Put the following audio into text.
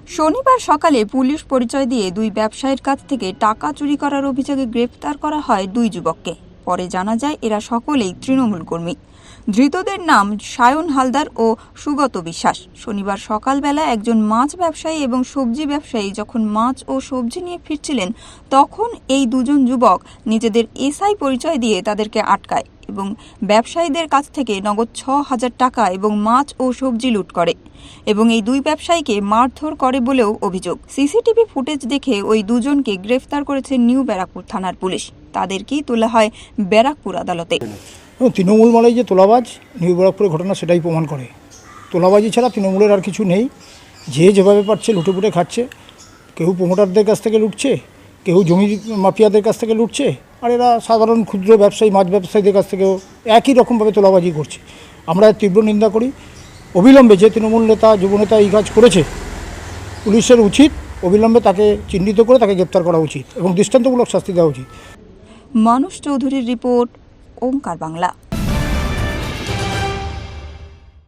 শনিবার সকালে পুলিশ পরিচয় দিয়ে দুই ব্যবসায়ীর কাছ থেকে টাকা চুরি করার অভিযোগে গ্রেফতার করা হয় দুই যুবককে। পরে জানা যায় এরা সকলেই তৃণমূল কর্মী। ধৃতদের নাম সায়ন হালদার ও সুগত বিশ্বাস। শনিবার সকালবেলা একজন মাছ ব্যবসায়ী এবং সবজি ব্যবসায়ী যখন মাছ ও সবজি নিয়ে ফিরছিলেন, তখন এই দুজন যুবক নিজেদের এসআই পরিচয় দিয়ে তাদেরকে আটকায় এবং ব্যবসায়ীদের কাছ থেকে নগদ ৬,০০০ টাকা এবং মাছ ও সবজি লুট করে এবং এই দুই ব্যবসায়ীকে মারধর করে বলেও অভিযোগ। সিসিটিভি ফুটেজ দেখে ওই দুজনকে গ্রেফতার করেছে নিউ ব্যারাকপুর থানার পুলিশ। তাদেরকেই তোলা হয় ব্যারাকপুর আদালতে। তৃণমূল মানে যে তোলাবাজ, নিউ ব্যারাকপুরের ঘটনা সেটাই প্রমাণ করে। তোলাবাজি ছাড়া তৃণমূলের আর কিছু নেই। যে যেভাবে পারছে লুটেপুটে খাচ্ছে। কেউ প্রমোটারদের কাছ থেকে লুটছে, কেউ জমি মাফিয়াদের কাছ থেকে লুটছে, আর এরা সাধারণ ক্ষুদ্র ব্যবসায়ী, মাছ ব্যবসায়ীদের কাছ থেকেও একই রকমভাবে তোলাবাজি করছে। আমরা তীব্র নিন্দা করি। অবিলম্বে যে তৃণমূল নেতা, যুবনেতা এই কাজ করেছে, পুলিশের উচিত অবিলম্বে তাকে চিহ্নিত করে তাকে গ্রেপ্তার করা উচিত এবং দৃষ্টান্তমূলক শাস্তি দেওয়া উচিত। মানুষ চৌধুরীর রিপোর্ট, ওঙ্কার বাংলা।